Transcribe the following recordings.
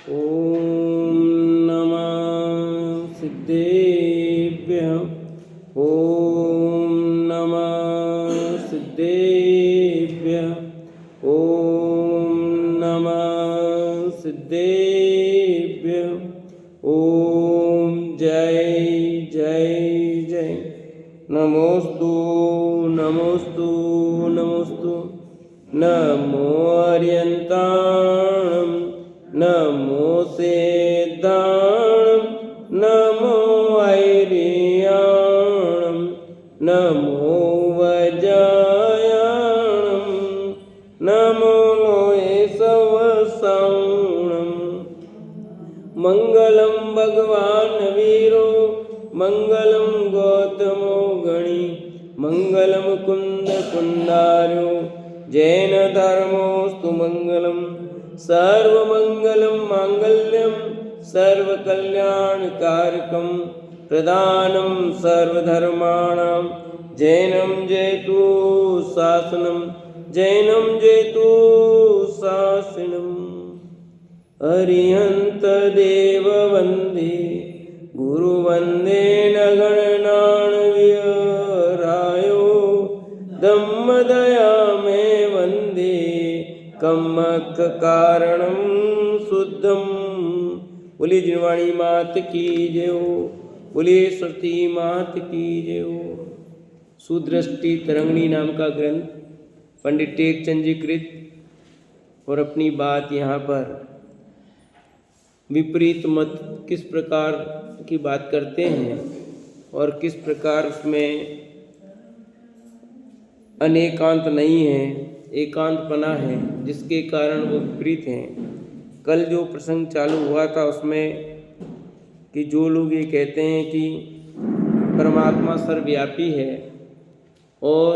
ॐ नमः सिद्धेभ्यः। ॐ नमः सिद्धेभ्यः। ॐ नमः सिद्धेभ्यः। ॐ जय जय जय। नमोस्तु नमोस्तु नमोस्तु। नमो अर्यन्ताणं नमो सेद्धाणं नमो ऐर्याणं नमो वज्रायाणं नमो लोये सवसाणं। मंगलम भगवान वीरो मंगलम गौतमो गणी मंगलम कुंद कुंदार्यो जैन धर्मोस्तु मंगलम। सर्वमंगलम मांगल्यम सर्वकल्याणकारकम प्रदानम सर्वधर्माणां जैनम जयतु शासनम जैनम जयतु शासनम। अरिहंत देव वंदे गुरु वंदे नगणनाणविरायो धम्मदया में वंदे कम्मक कारणम शुद्धम। बोलिए जिनवाणी मात की जय हो। बोलिए सरस्वती मात की जय हो। सुदृष्टि तरंगिणी नाम का ग्रंथ पंडित टेकचंद जी कृत और अपनी बात यहाँ पर विपरीत मत किस प्रकार की बात करते हैं और किस प्रकार उसमें अनेकांत नहीं है, एकांतपना है, जिसके कारण वो विपरीत हैं। कल जो प्रसंग चालू हुआ था उसमें कि जो लोग ये कहते हैं कि परमात्मा सर्वव्यापी है और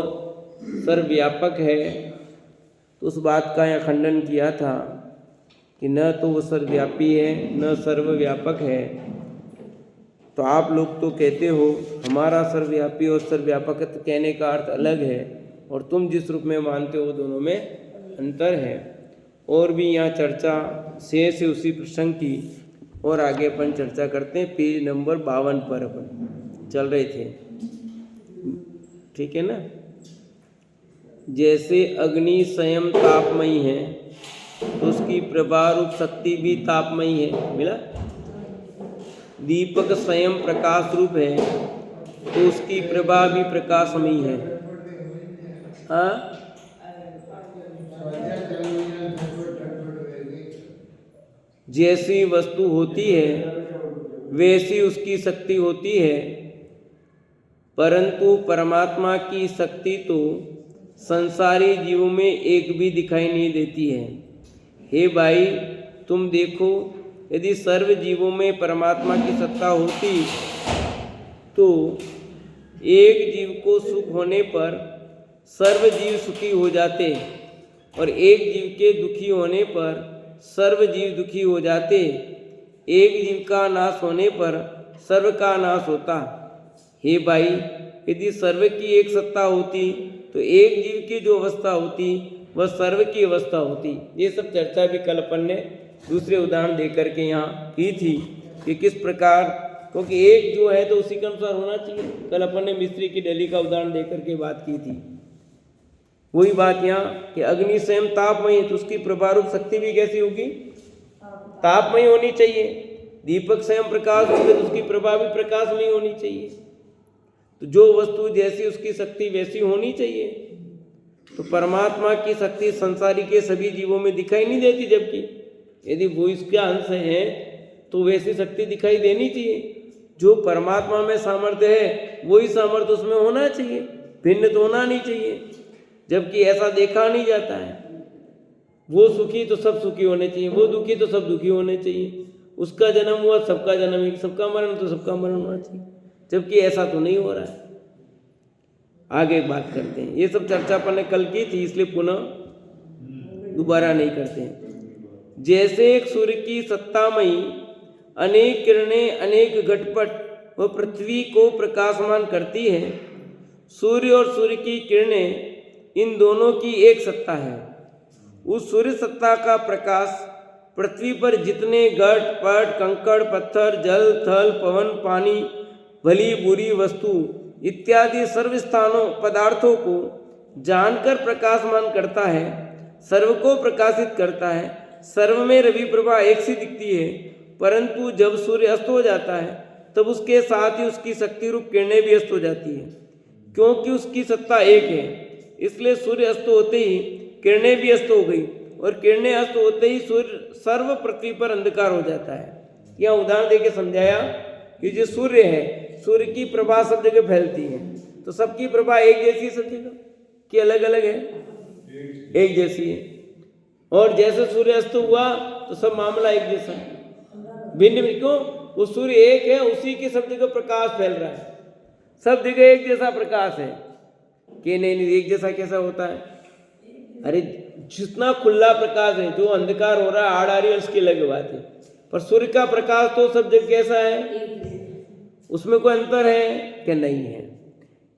सर्वव्यापक है, तो उस बात का यहाँ खंडन किया था कि न तो वो सर्वव्यापी है न सर्वव्यापक है। तो आप लोग तो कहते हो हमारा सर्वव्यापी और सर्वव्यापक कहने का अर्थ अलग है और तुम जिस रूप में मानते हो दोनों में अंतर है। और भी यहाँ चर्चा शेष है उसी प्रसंग की और आगे अपन चर्चा करते हैं। पेज नंबर 52 पर अपन चल रहे थे, ठीक है ना। जैसे अग्नि स्वयं तापमयी है तो उसकी प्रभा रूप शक्ति भी तापमयी है, मिला। दीपक स्वयं प्रकाश रूप है तो उसकी प्रभा भी प्रकाशमयी है। हाँ, जैसी वस्तु होती है वैसी उसकी शक्ति होती है, परंतु परमात्मा की शक्ति तो संसारी जीवों में एक भी दिखाई नहीं देती है। हे भाई, तुम देखो, यदि सर्व जीवों में परमात्मा की सत्ता होती तो एक जीव को सुख होने पर सर्व जीव सुखी हो जाते और एक जीव के दुखी होने पर सर्व जीव दुखी हो जाते। एक जीव का नाश होने पर सर्व का नाश होता। हे भाई, यदि सर्व की एक सत्ता होती तो एक जीव की जो अवस्था होती वह सर्व की अवस्था होती। ये सब चर्चा भी कल अपन ने दूसरे उदाहरण दे करके यहाँ की थी कि किस प्रकार, क्योंकि एक जो है तो उसी के अनुसार होना चाहिए। कल अपन ने मिस्त्री की डली का उदाहरण दे करके बात की थी। वही बात यहाँ कि अग्नि स्वयं तापमयी है तो उसकी प्रभारूप शक्ति भी कैसी होगी, तापमयी होनी चाहिए। दीपक स्वयं प्रकाश होगी तो उसकी प्रभा भी प्रकाशमयी होनी चाहिए। तो जो वस्तु जैसी उसकी शक्ति वैसी होनी चाहिए। तो परमात्मा की शक्ति संसारी के सभी जीवों में दिखाई नहीं देती, जबकि यदि वो इसका अंश है तो वैसी शक्ति दिखाई देनी चाहिए। जो परमात्मा में सामर्थ्य है वही सामर्थ्य उसमें होना चाहिए, भिन्न तो होना नहीं चाहिए। जबकि ऐसा देखा नहीं जाता है। वो सुखी तो सब सुखी होने चाहिए, वो दुखी तो सब दुखी होने चाहिए। उसका जन्म हुआ सबका जन्म, सबका मरण तो सबका मरण होना चाहिए, जबकि ऐसा तो नहीं हो रहा है। आगे बात करते हैं। ये सब चर्चा अपन ने कल की थी, इसलिए पुनः दोबारा नहीं करते हैं। जैसे एक सूर्य की सत्तामयी अनेक किरणें अनेक घटपट व पृथ्वी को प्रकाशमान करती है, सूर्य और सूर्य की किरणें इन दोनों की एक सत्ता है। उस सूर्य सत्ता का प्रकाश पृथ्वी पर जितने घट पट कंकड़ पत्थर जल थल पवन पानी भली बुरी वस्तु इत्यादि सर्व स्थानों पदार्थों को जानकर प्रकाशमान करता है, सर्व को प्रकाशित करता है। सर्व में रवि प्रभा एक सी दिखती है, परंतु जब सूर्य अस्त हो जाता है तब उसके साथ ही उसकी शक्ति रूप किरणें भी अस्त हो जाती है, क्योंकि उसकी सत्ता एक है। इसलिए सूर्य अस्त होते ही किरणें भी अस्त हो गई और किरणें अस्त होते ही सूर्य सर्व पृथ्वी पर अंधकार हो जाता है। यह उदाहरण देके समझाया कि जो सूर्य है, सूर्य की प्रभा सब जगह फैलती है, तो सबकी प्रभा एक जैसी सब जगह कि अलग अलग है? एक जैसी है। और जैसे सूर्य अस्त हुआ तो सब मामला एक जैसा है, भिन्न भिन्न। क्यों? वो सूर्य एक है, उसी की सब जगह प्रकाश फैल रहा है, सब जगह एक जैसा प्रकाश है कि नहीं एक जैसा कैसा होता है? अरे जितना खुला प्रकाश है, जो अंधकार हो रहा है आड़ आ रही है उसकी अलग बात है, पर सूर्य का प्रकाश तो सब जगह कैसा है? उसमें कोई अंतर है कि नहीं है?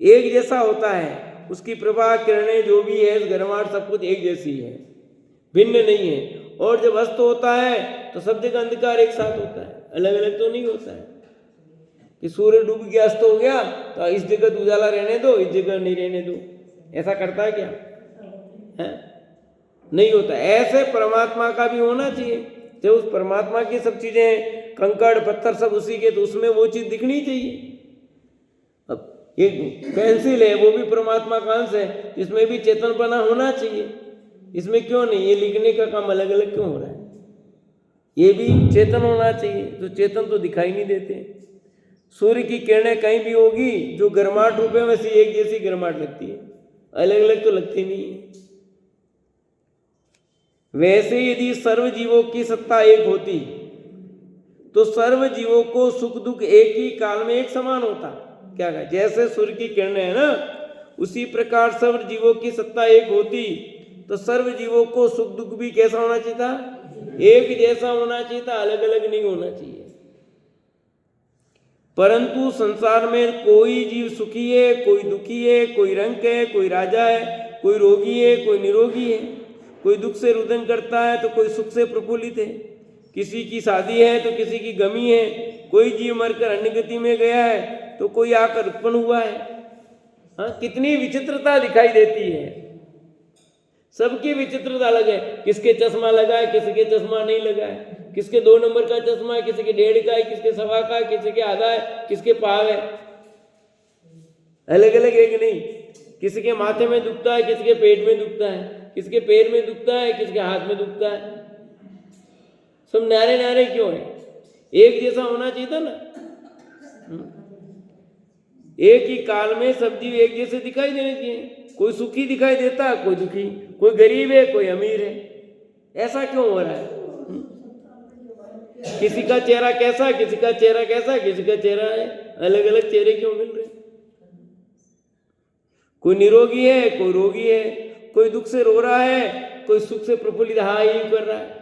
एक जैसा होता है, उसकी प्रभा किरणें जो भी है गर्माहट सब कुछ एक जैसी है, भिन्न नहीं है। और जब अस्त होता है तो सब जगह अंधकार एक साथ होता है, अलग अलग तो नहीं होता है कि सूर्य डूब गया अस्त हो गया तो इस जगह उजाला रहने दो, इस जगह नहीं रहने दो। ऐसा करता है क्या? है? नहीं होता। ऐसे परमात्मा का भी होना चाहिए। जब उस परमात्मा की सब चीजें कंकड़ पत्थर सब उसी के, तो उसमें वो चीज दिखनी चाहिए। अब एक पेंसिल है, वो भी परमात्मा का अंश है, इसमें भी चेतनपना होना चाहिए। इसमें क्यों नहीं? ये लिखने का काम अलग अलग क्यों हो रहा है? ये भी चेतन होना चाहिए, तो चेतन तो दिखाई नहीं देते। सूर्य की किरणें कहीं भी होगी, जो गर्माहट रूप है वैसी एक जैसी गर्माहट लगती है, अलग अलग तो लगती नहीं है। वैसे यदि सर्व जीवों की सत्ता एक होती तो सर्व जीवों को सुख दुख एक ही काल में एक समान होता। क्या कहा? जैसे सूर्य की किरणें है ना, उसी प्रकार सर्व जीवों की सत्ता एक होती तो सर्व जीवों को सुख दुख भी कैसा होना चाहिए था? एक जैसा होना चाहिए था, अलग अलग नहीं होना चाहिए। परंतु संसार में कोई जीव सुखी है, कोई दुखी है, कोई रंक है, कोई राजा है, कोई रोगी है, कोई निरोगी है, कोई दुख से रुदन करता है तो कोई सुख से प्रफुल्लित है, किसी की शादी है तो किसी की गमी है, कोई जीव मरकर अन्य गति में गया है तो कोई आकर उत्पन्न हुआ है। हाँ, कितनी विचित्रता दिखाई देती है। सबकी विचित्रता अलग है। किसके चश्मा लगा है, किसी के चश्मा नहीं लगा है, किसके 2 नंबर का चश्मा है, किसी के 1.5 का है, किसके 1.25 का है, किसी के आधा है, किसके पाव है, अलग अलग एक नहीं। किसी के माथे में दुखता है, किसी के पेट में दुखता है, किसके पैर में दुखता है, किसके हाथ में दुखता है। सब न्यारे न्यारे क्यों है? एक जैसा होना चाहिए था ना। एक ही काल में सब जीव एक जैसे दिखाई देने चाहिए। कोई सुखी दिखाई देता है, कोई दुखी, कोई गरीब है, कोई अमीर है। ऐसा क्यों हो रहा है? किसी का चेहरा कैसा, किसी का चेहरा कैसा, किसी का चेहरा है, अलग अलग चेहरे क्यों मिल रहे? कोई निरोगी है, कोई रोगी है, कोई दुख से रो रहा है, कोई सुख से प्रफुल्लित हाँ ही कर रहा है।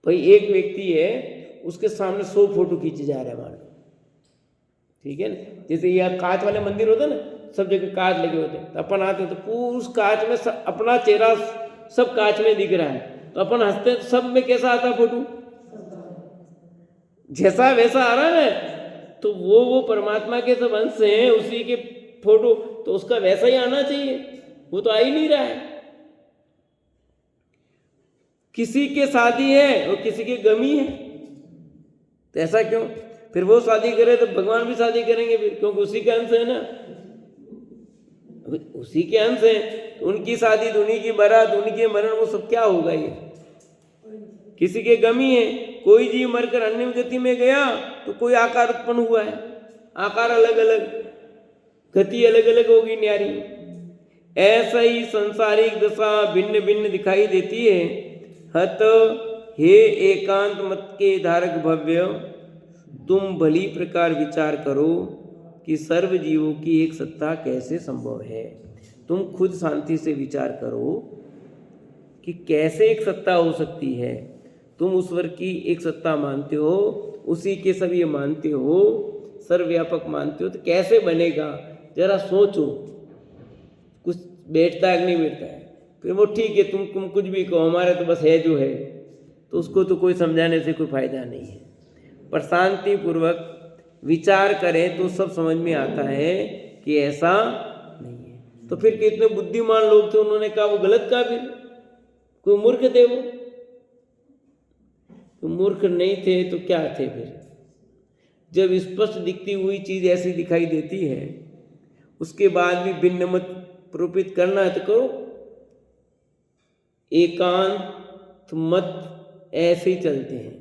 भाई एक व्यक्ति है, उसके सामने 100 फोटो खींचे जा रहे हैं, मान लो, ठीक है ना। जैसे यह कांच वाले मंदिर होते ना, सब जगह कांच लगे होते हैं, तो अपन आते तो पूरा उस कांच में अपना चेहरा सब कांच में दिख रहा है, तो अपन हंसते तो सब में कैसा आता फोटो? जैसा वैसा आ रहा है ना। तो वो परमात्मा के सब अंश हैं, उसी के फोटो, तो उसका वैसा ही आना चाहिए। वो तो आ ही नहीं रहा है। किसी के शादी है और किसी की गमी है, तो ऐसा क्यों? फिर वो शादी करे तो भगवान भी शादी करेंगे फिर, क्योंकि उसी के अंश है ना, उसी के अंश है। तो उनकी शादी, उन्हीं की बारात, उनके मरण, वो सब क्या होगा? ये किसी के गमी है। कोई जीव मरकर अन्य गति में गया तो कोई आकार उत्पन्न हुआ है, आकार अलग अलग, गति अलग अलग होगी न्यारी। ऐसा ही संसारिक दशा भिन्न भिन्न दिखाई देती है। हत हे एकांत मत के धारक भव्य, तुम भली प्रकार विचार करो कि सर्व जीवों की एक सत्ता कैसे संभव है। तुम खुद शांति से विचार करो कि कैसे एक सत्ता हो सकती है। तुम ईश्वर की एक सत्ता मानते हो, उसी के सब ये मानते हो, सर्वव्यापक मानते हो, तो कैसे बनेगा? जरा सोचो। कुछ बैठता है कि नहीं बैठता है? फिर वो ठीक है, तुम कुछ भी कहो, हमारे तो बस है जो है, तो उसको तो कोई समझाने से कोई फायदा नहीं है। पर शांति पूर्वक विचार करें तो सब समझ में आता है कि ऐसा नहीं है। तो फिर कितने बुद्धिमान लोग थे, उन्होंने कहा वो गलत कहा, फिर कोई मूर्ख थे वो? तो मूर्ख नहीं थे तो क्या थे फिर? जब स्पष्ट दिखती हुई चीज ऐसी दिखाई देती है, उसके बाद भी भिन्न मत प्रोपित करना है तो करो, एकांत मत ऐसे ही चलते हैं।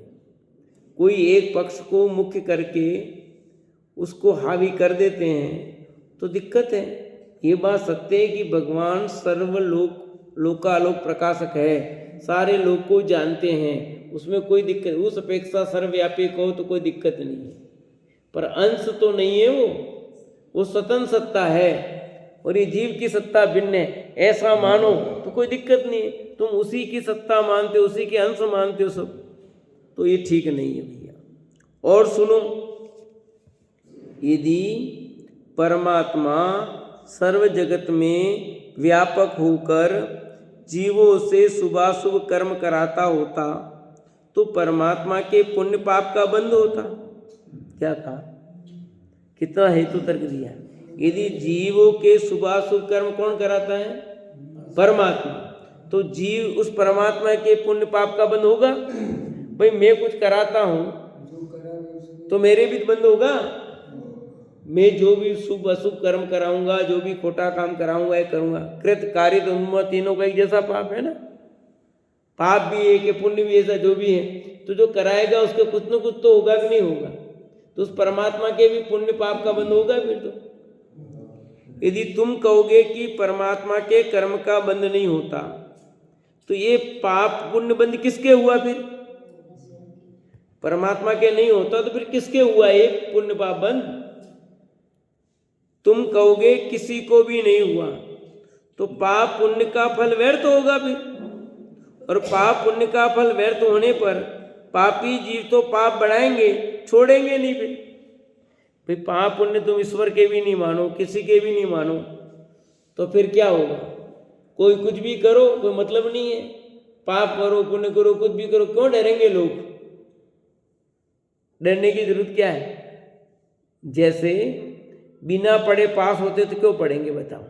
कोई एक पक्ष को मुख्य करके उसको हावी कर देते हैं तो दिक्कत है। ये बात सत्य है कि भगवान सर्वलोक लोकालोक प्रकाशक है, सारे लोग को जानते हैं, उसमें कोई दिक्कत, उस अपेक्षा सर्वव्यापी कहो तो कोई दिक्कत नहीं है। पर अंश तो नहीं है वो स्वतंत्र सत्ता है और ये जीव की सत्ता भिन्न है, ऐसा मानो तो कोई दिक्कत नहीं है। तुम उसी की सत्ता मानते हो, उसी के अंश मानते हो सब, तो ये ठीक नहीं है भैया। और सुनो, यदि परमात्मा सर्व जगत में व्यापक होकर जीवों से शुभाशुभ कर्म कराता होता तो परमात्मा के पुण्य पाप का बंध होता। क्या कहा, कितना हेतु तर्क दिया। यदि जीवों के शुभाशुभ कर्म कौन कराता है? परमात्मा। तो जीव उस परमात्मा के पुण्य पाप का बंध होगा? भाई मैं कुछ कराता हूं तो मेरे भी बंद होगा। मैं जो भी शुभ अशुभ कर्म कराऊंगा, जो भी खोटा काम कराऊंगा या करूंगा, कृत कार्य तो तीनों का एक जैसा पाप है ना। पाप भी एक है, पुण्य भी ऐसा, जो भी है, तो जो कराएगा उसके कुछ न कुछ तो होगा कि नहीं होगा। तो उस परमात्मा के भी पुण्य पाप का बंध होगा फिर तो। यदि तुम कहोगे कि परमात्मा के कर्म का बंध नहीं होता, तो ये पाप पुण्य बंध किसके हुआ फिर? परमात्मा के नहीं होता तो फिर किसके हुआ ये पुण्य पाप बंध? तुम कहोगे किसी को भी नहीं हुआ, तो पाप पुण्य का फल व्यर्थ होगा फिर। और पाप पुण्य का फल व्यर्थ होने पर पापी जीव तो पाप बढ़ाएंगे, छोड़ेंगे नहीं फिर। भाई पाप पुण्य तुम ईश्वर के भी नहीं मानो, किसी के भी नहीं मानो, तो फिर क्या होगा? कोई कुछ भी करो, कोई मतलब नहीं है। पाप करो, पुण्य करो, कुछ भी करो, क्यों डरेंगे लोग? डरने की जरूरत क्या है? जैसे बिना पढ़े पास होते तो क्यों पढ़ेंगे बताओ?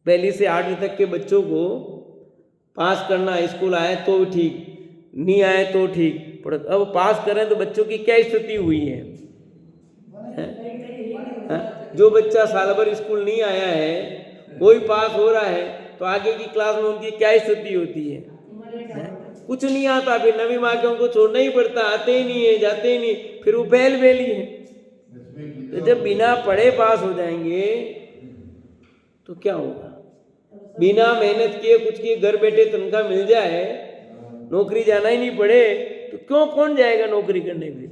पहली से 8वीं तक के बच्चों को पास करना, स्कूल आए तो ठीक, नहीं आए तो ठीक, पर अब पास करें तो बच्चों की क्या स्थिति हुई है? जो बच्चा साल भर स्कूल नहीं आया है, कोई पास हो रहा है, तो आगे की क्लास में उनकी क्या स्थिति होती है? कुछ नहीं आता, फिर नवी माँ के उनको छोड़ना ही पड़ता, आते ही नहीं है, जाते ही नहीं, फिर वो बैल ही है। तो जब बिना पढ़े पास हो जाएंगे तो क्या होगा? बिना मेहनत किए कुछ किए घर बैठे तनख्वाह मिल जाए, नौकरी जाना ही नहीं पड़े, तो क्यों कौन जाएगा नौकरी करने? फिर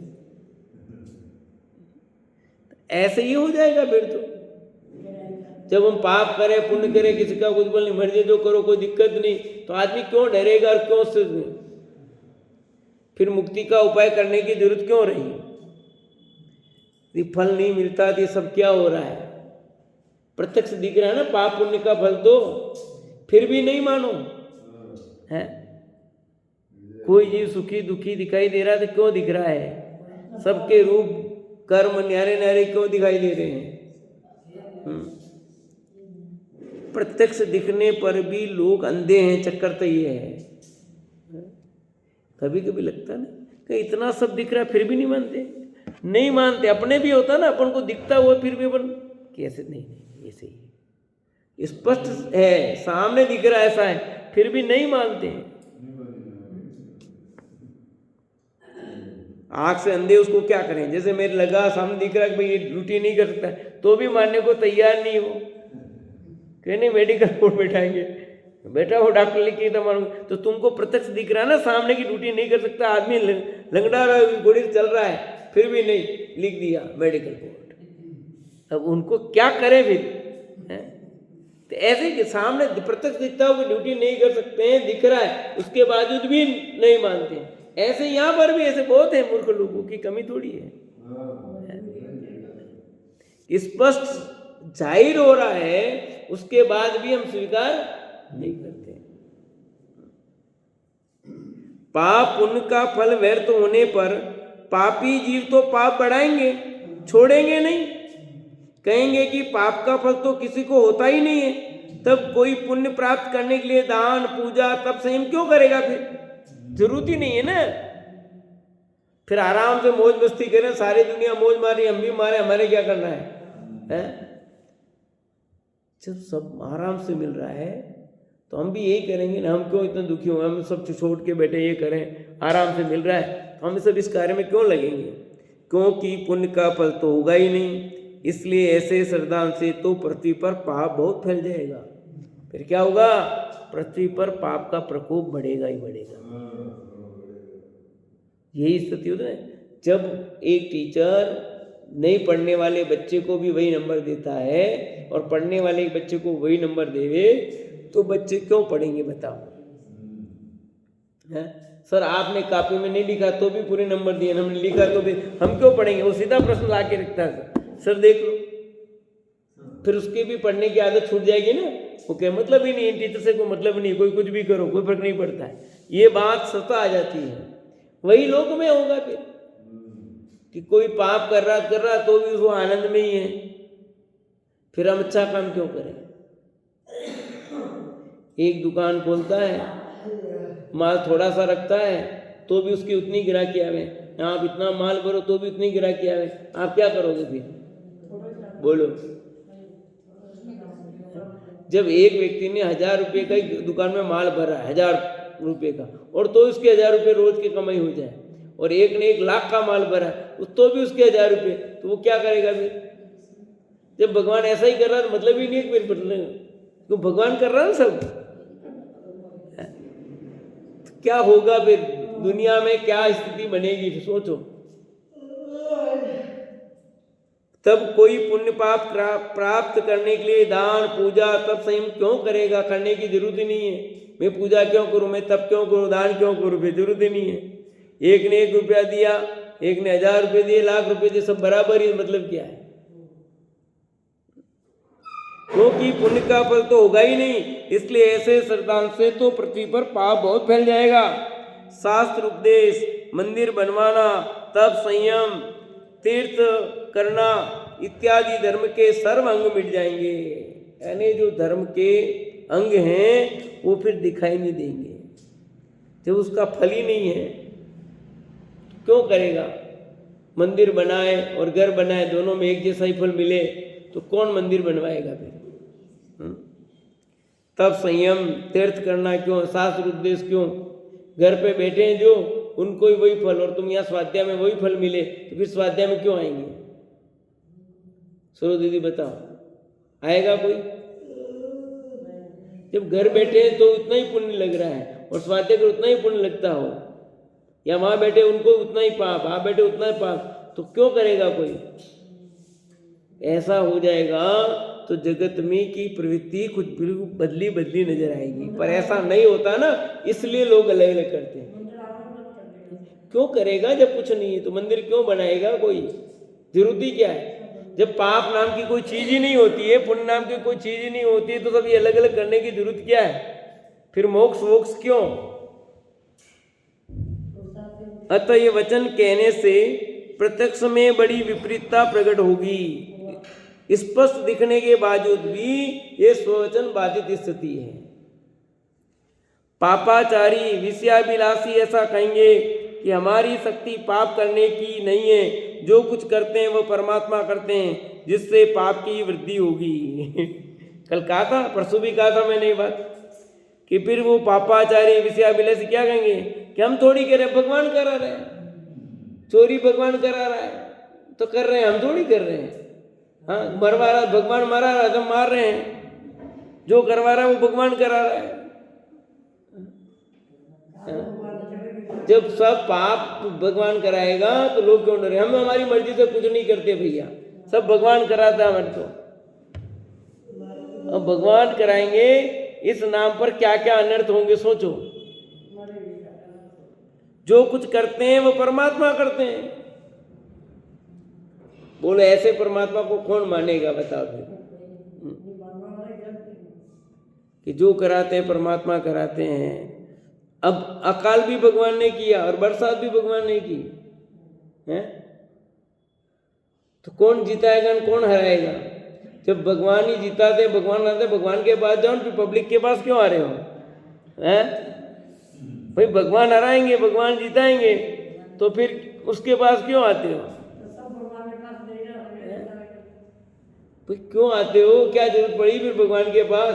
ऐसे ही हो जाएगा फिर तो। जब हम पाप करें, पुण्य करें, किसी का कुछ बोल नहीं, मर्जी जो करो, कोई दिक्कत नहीं, तो आदमी क्यों डरेगा और क्यों से फिर मुक्ति का उपाय करने की जरूरत क्यों रही? यदि फल नहीं मिलता तो ये सब क्या हो रहा है? प्रत्यक्ष दिख रहा है ना पाप पुण्य का फल, तो फिर भी नहीं मानो है। कोई जीव सुखी दुखी दिखाई दे रहा है तो क्यों दिख रहा है? सबके रूप कर्म न्यारे न्यारे क्यों दिखाई दे रहे हैं? प्रत्यक्ष दिखने पर भी लोग अंधे हैं, चक्कर तो ये है। कभी कभी लगता है ना कि इतना सब दिख रहा है फिर भी नहीं मानते, नहीं मानते। अपने भी होता ना, अपन को दिखता हुआ फिर भी अपन कैसे नहीं, ऐसे ही स्पष्ट है, सामने दिख रहा है ऐसा है, फिर भी नहीं मानते हैं। आंख से अंधे उसको क्या करें? जैसे मेरे लगा सामने दिख रहा है कि भाई ये ड्यूटी नहीं कर सकता, तो भी मानने को तैयार नहीं हो, कहने मेडिकल बोर्ड बैठाएंगे, बेटा वो डॉक्टर लिखी तो मालूम। तो तुमको प्रत्यक्ष दिख रहा है ना सामने की ड्यूटी नहीं कर सकता, आदमी लंगड़ा रहा है, घोड़ी चल रहा है, फिर भी नहीं, लिख दिया मेडिकल बोर्ड। अब उनको क्या करें फिर? तो ऐसे कि सामने प्रत्यक्ष दिखता हो कि ड्यूटी नहीं कर सकते हैं, दिख रहा है, उसके बावजूद भी नहीं मानते। ऐसे यहाँ पर भी ऐसे बहुत है, मूर्ख लोगों की कमी थोड़ी है। स्पष्ट जाहिर हो रहा है, उसके बाद भी हम स्वीकार नहीं करते। पाप पुण्य का फल व्यर्थ होने पर पापी जीव तो पाप बढ़ाएंगे, छोड़ेंगे नहीं। कहेंगे कि पाप का फल तो किसी को होता ही नहीं है, तब कोई पुण्य प्राप्त करने के लिए दान पूजा तप संयम क्यों करेगा? फिर जरूरत ही नहीं है ना। फिर आराम से मौज मस्ती करें, सारी दुनिया मौज मारी, हम भी मारे, हमारे क्या करना है? जब सब आराम से मिल रहा है तो हम भी यही करेंगे ना। हम क्यों इतना दुखी हो, हम सब छोड़ के बैठे ये करें, आराम से मिल रहा है तो हम सब इस कार्य में क्यों लगेंगे? क्योंकि पुण्य का फल तो होगा ही नहीं। इसलिए ऐसे श्रद्धान से तो पृथ्वी पर पाप बहुत फैल जाएगा। फिर क्या होगा? पृथ्वी पर पाप का प्रकोप बढ़ेगा ही बढ़ेगा। यही स्थिति होती है। जब एक टीचर नहीं पढ़ने वाले बच्चे को भी वही नंबर देता है और पढ़ने वाले बच्चे को वही नंबर देवे तो बच्चे क्यों पढ़ेंगे? बताओ। सर आपने कॉपी में नहीं लिखा तो भी पूरे नंबर दिए, हमने लिखा तो भी, हम क्यों पढ़ेंगे? वो सीधा प्रश्न ला के रखता है, सर देख लो। फिर उसके भी पढ़ने की आदत छूट जाएगी ना। वो क्या मतलब ही नहीं, टीचर से कोई मतलब नहीं, कोई कुछ भी करो कोई फर्क नहीं पड़ता है। ये बात स्वतः आ जाती है। वही लोक में होगा फिर कि कोई पाप कर रहा तो भी उसको आनंद में ही है। फिर हम अच्छा काम क्यों करें? एक दुकान खोलता है, माल थोड़ा सा रखता है तो भी उसकी उतनी गिराकी आवे, आप इतना माल भरो तो भी उतनी गिराकी आवे, आप क्या करोगे फिर? बोलो। जब एक व्यक्ति ने 1000 रुपये का ही दुकान में माल भरा, 1000 रुपये का, और तो उसके 1000 रुपये रोज की कमाई हो जाए, और एक ने 1 लाख का माल भरा तो भी उसके 1000 रुपये, तो वो क्या करेगा फिर? जब भगवान ऐसा ही कर रहा है मतलब ही नहीं है फिर तो भगवान कर रहा है सब। तो क्या होगा फिर दुनिया में? क्या स्थिति बनेगी? सोचो। तब कोई पुण्य पाप प्राप्त करने के लिए दान पूजा तप संयम क्यों करेगा? करने की जरूरत ही नहीं है। मैं पूजा क्यों करूं, मैं तप क्यों करूं, दान क्यों करूं? फिर जरूरत ही नहीं है। एक ने 1 रुपया दिया, एक ने 1000 रुपये दिए, लाख रुपए दिए, सब बराबर ही, मतलब क्या है? क्योंकि पुण्य का फल तो होगा ही नहीं। इसलिए ऐसे श्रद्धान से तो पृथ्वी पर पाप बहुत फैल जाएगा। शास्त्र उपदेश, मंदिर बनवाना, तप संयम, तीर्थ करना इत्यादि धर्म के सर्व अंग मिट जाएंगे। यानी जो धर्म के अंग हैं वो फिर दिखाई नहीं देंगे। जब उसका फल ही नहीं है तो क्यों करेगा? मंदिर बनाए और घर बनाए, दोनों में एक जैसा ही फल मिले तो कौन मंदिर बनवाएगा फिर? तब संयम, तीर्थ करना क्यों? शास्त्र उपदेश क्यों? घर पे बैठे हैं जो, उनको ही वही फल, और तुम यहाँ स्वाध्याय में वही फल मिले तो फिर स्वाध्याय में क्यों आएंगे? सुनो दीदी बताओ, आएगा कोई? जब घर बैठे हैं तो उतना ही पुण्य लग रहा है और स्वाध्याय को उतना ही पुण्य लगता हो, या वहां बैठे उनको उतना ही पाप, वहां बैठे उतना ही पाप, तो क्यों करेगा कोई? ऐसा हो जाएगा तो जगत में की प्रवृत्ति कुछ बदली बदली नजर आएगी। पर ऐसा नहीं होता ना, इसलिए लोग अलग अलग करते हैं। क्यों करेगा जब कुछ नहीं है? तो मंदिर क्यों बनाएगा कोई? जरूरत ही क्या है? जब पाप नाम की कोई चीज ही नहीं होती है, पुण्य नाम की कोई चीज ही नहीं होती है, तो सब ये अलग अलग करने की जरूरत क्या है? फिर मोक्ष वोक्ष क्यों? अतः ये वचन कहने से प्रत्यक्ष में बड़ी विपरीतता प्रकट होगी। स्पष्ट दिखने के बावजूद भी ये स्ववचन बाधित स्थिति है। पापाचारी विषयाभिलाषी ऐसा कहेंगे कि हमारी शक्ति पाप करने की नहीं है, जो कुछ करते हैं वो परमात्मा करते हैं, जिससे पाप की वृद्धि होगी। कल कहा था, परसों भी कहा था मैंने ये बात, कि फिर वो पापाचारी विषयाभिलाषी क्या कहेंगे कि हम थोड़ी कह रहे हैं, भगवान करा रहे हैं। चोरी भगवान करा रहा है तो कर रहे हैं, हम थोड़ी कर रहे हैं। हाँ, मरवा रहा भगवान, मारा रहा तो मार रहे हैं। जो करवा रहा है वो भगवान करा रहा है। जब सब पाप भगवान कराएगा तो लोग क्यों डरे? हम हमारी मर्जी से कुछ नहीं करते भैया, सब भगवान कराता है हमारे। तो अब भगवान कराएंगे, इस नाम पर क्या क्या अनर्थ होंगे सोचो। जो कुछ करते हैं वो परमात्मा करते हैं। बोले ऐसे परमात्मा को कौन मानेगा? बताओ फिर। कि जो कराते हैं परमात्मा कराते हैं, अब अकाल भी भगवान ने किया और बरसात भी भगवान ने की है, तो कौन जिताएगा और कौन हराएगा? जब भगवान ही जिताते, भगवान आते, भगवान के पास जाओ, फिर पब्लिक के पास क्यों आ रहे हो हैं? भाई भगवान हराएंगे, भगवान जिताएंगे, तो फिर उसके पास क्यों आते हो? भाई क्यों आते हो? क्या जरूरत पड़ी फिर भगवान के पास?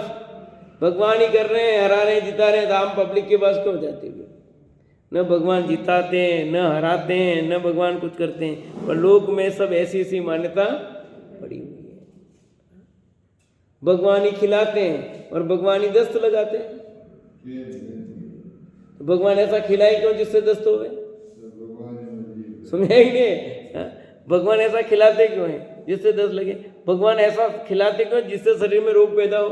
भगवान ही कर रहे हैं, हरा रहे हैं, जिता रहे हैं, तो हम पब्लिक के पास क्यों जाते हो? न भगवान जिताते हैं, न हराते हैं, न भगवान कुछ करते हैं, पर लोक में सब ऐसी ऐसी मान्यता पड़ी हुई है। भगवान ही खिलाते हैं और भगवान ही दस्त लगाते हैं। तो भगवान ऐसा खिलाए क्यों जिससे दस्त हो गए? सुनिए ही नहीं, भगवान ऐसा खिलाते क्यों है जिससे दस्त लगे? भगवान ऐसा खिलाते क्यों जिससे शरीर में रोग पैदा हो?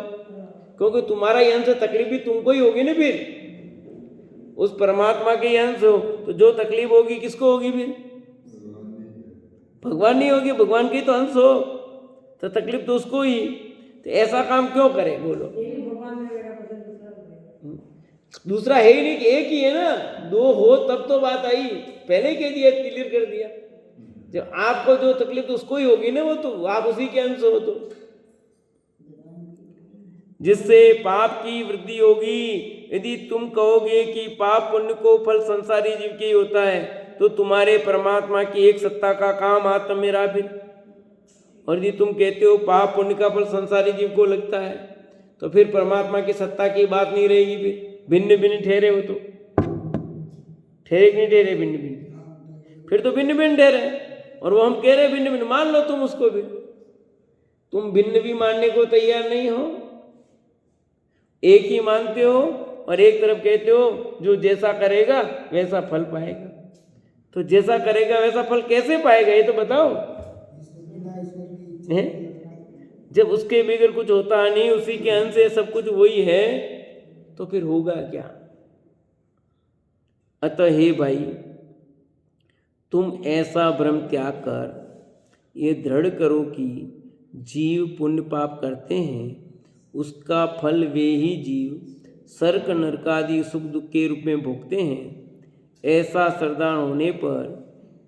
क्योंकि तुम्हारा ही अंश, तकलीफ भी तुमको ही होगी ना। फिर उस परमात्मा के अंश हो तो जो तकलीफ होगी किसको होगी? फिर भगवान नहीं होगी, भगवान के तो अंश हो, तो तकलीफ तो उसको ही। तो ऐसा काम क्यों करे? बोलो, दूसरा है ही नहीं कि एक ही है ना। दो हो तब तो बात आई, पहले ही कह दिया, क्लियर कर दिया। जब आपको जो तकलीफ तो उसको ही होगी ना, वो तो आप उसी के अंश हो। तो जिससे पाप की वृद्धि होगी। यदि तुम कहोगे कि पाप पुण्य को फल संसारी जीव के ही होता है, तो तुम्हारे परमात्मा की एक सत्ता का काम आत्म में रहा फिर। और यदि तुम कहते हो पाप पुण्य का फल संसारी जीव को लगता है, तो फिर परमात्मा की सत्ता की बात नहीं रहेगी। फिर भिन्न भिन्न ठहरे हो तो ठहरे कि नहीं ठहरे? भिन्न भिन्न, फिर तो भिन्न भिन्न ठहरे। और वो हम कह रहे भिन्न भिन्न, मान लो तुम उसको भी। तुम भिन्न भी मानने को तैयार नहीं हो, एक ही मानते हो और एक तरफ कहते हो जो जैसा करेगा वैसा फल पाएगा। तो जैसा करेगा वैसा फल कैसे पाएगा ये तो बताओ है? जब उसके बगैर कुछ होता नहीं, उसी के अंश से सब कुछ वही है, तो फिर होगा क्या? अतः हे भाई, तुम ऐसा भ्रम त्याग कर ये दृढ़ करो कि जीव पुण्य पाप करते हैं, उसका फल वे ही जीव सर्क नरकादि सुख दुख के रूप में भोगते हैं। ऐसा श्रद्धान होने पर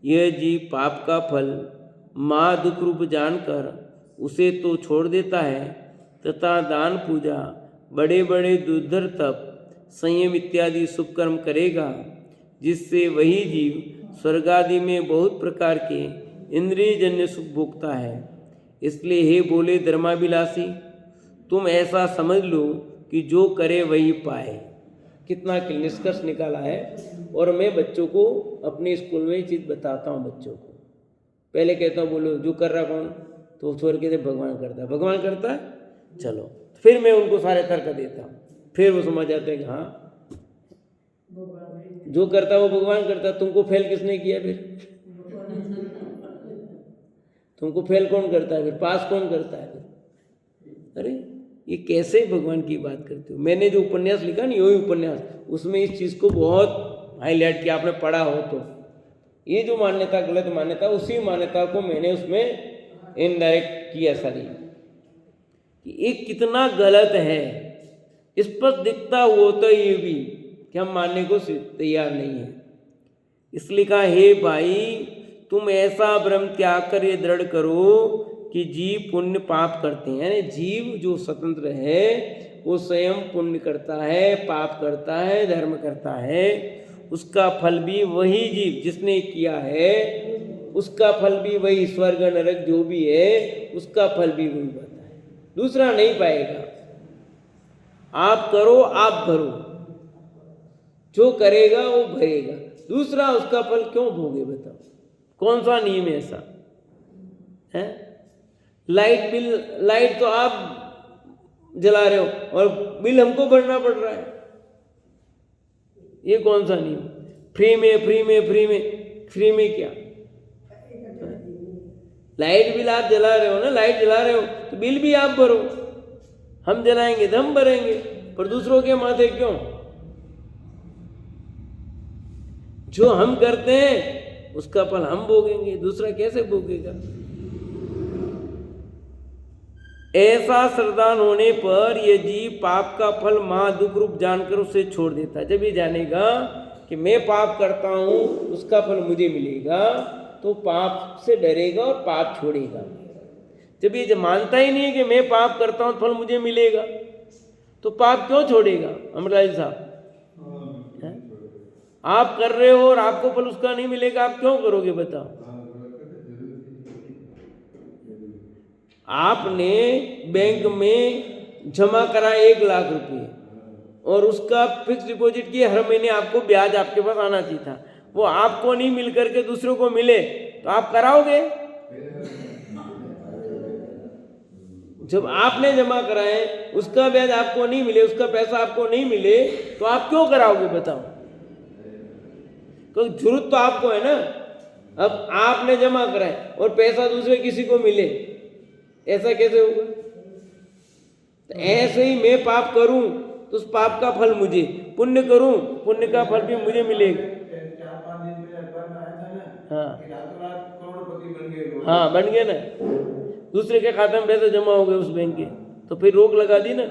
यह जीव पाप का फल महा दुख रूप जानकर उसे तो छोड़ देता है, तथा दान पूजा, बड़े बड़े दुर्धर तप, संयम इत्यादि शुभ कर्म करेगा, जिससे वही जीव स्वर्ग आदि में बहुत प्रकार के इंद्रियजन्य सुख भोगता है। इसलिए हे बोले धर्माभिलाषी, तुम ऐसा समझ लो कि जो करे वही पाए। कितना निष्कर्ष निकाला है। और मैं बच्चों को अपने स्कूल में ये चीज़ बताता हूँ। बच्चों को पहले कहता हूँ बोलो जो कर रहा कौन, तो छोड़ के भगवान करता है। भगवान करता है, चलो। फिर मैं उनको सारे तर्क देता हूँ, फिर वो समझ जाते हैं कि हाँ जो करता है वो भगवान करता है। तुमको फेल किसने किया? फिर तुमको फेल कौन करता है? फिर पास कौन करता है? फिर अरे ये कैसे भगवान की बात करते हो? मैंने जो उपन्यास लिखा नहीं, वही उपन्यास, उसमें इस चीज़ को बहुत हाईलाइट किया। आपने पढ़ा हो तो ये जो मान्यता गलत मान्यता, उसी मान्यता को मैंने उसमें इनडायरेक्ट किया सारी, कि ये कितना गलत है। स्पष्ट दिखता हुआ तो ये भी कि हम मानने को तैयार नहीं है। इसलिए कहा हे भाई, तुम ऐसा भ्रम त्याग कर ये दृढ़ करो कि जीव पुण्य पाप करते हैं। यानी जीव जो स्वतंत्र है वो स्वयं पुण्य करता है, पाप करता है, धर्म करता है। उसका फल भी वही जीव जिसने किया है, उसका फल भी वही, स्वर्ग नरक जो भी है उसका फल भी वही पाता है, दूसरा नहीं पाएगा। आप करो, आप भरो, जो करेगा वो भरेगा, दूसरा उसका फल क्यों भोगे? बताओ कौन सा नियम है ऐसा है? लाइट बिल, लाइट तो आप जला रहे हो और बिल हमको भरना पड़ रहा है, ये कौन सा नियम? फ्री में फ्री में फ्री में फ्री में क्या? लाइट बिल आप जला रहे हो ना, लाइट जला रहे हो तो बिल भी आप भरो। हम जलाएंगे तो हम भरेंगे, पर दूसरों के माथे क्यों? जो हम करते हैं उसका फल हम भोगेंगे, दूसरा कैसे भोगेगा? ऐसा श्रद्धान होने पर ये जीव पाप का फल महा दुख रूप जानकर उसे छोड़ देता है। जब ये जानेगा कि मैं पाप करता हूँ उसका फल मुझे मिलेगा तो पाप से डरेगा और पाप छोड़ेगा। जब ये मानता ही नहीं है कि मैं पाप करता हूँ फल मुझे मिलेगा तो पाप क्यों छोड़ेगा? अमरलाल साहब, आप कर रहे हो और आपको फल उसका नहीं मिलेगा, आप क्यों करोगे बताओ? आपने बैंक में जमा करा 1 लाख रुपए और उसका फिक्स डिपॉजिट किए, हर महीने आपको ब्याज आपके पास आना चाहिए था, वो आपको नहीं मिल करके दूसरों को मिले तो आप कराओगे? जब आपने जमा कराए उसका ब्याज आपको नहीं मिले, उसका पैसा आपको नहीं मिले तो आप क्यों कराओगे बताओ? क्योंकि जरूरत तो आपको है ना। अब आपने जमा कराए और पैसा दूसरे किसी को मिले, ऐसा कैसे होगा? तो ऐसे ही मैं पाप करूं तो उस पाप का फल मुझे, पुण्य करूं पुण्य का फल भी मुझे मिलेगा। हाँ बन गए ना, दूसरे के खाते में पैसे जमा हो गए उस बैंक के, तो फिर रोक लगा दी ना।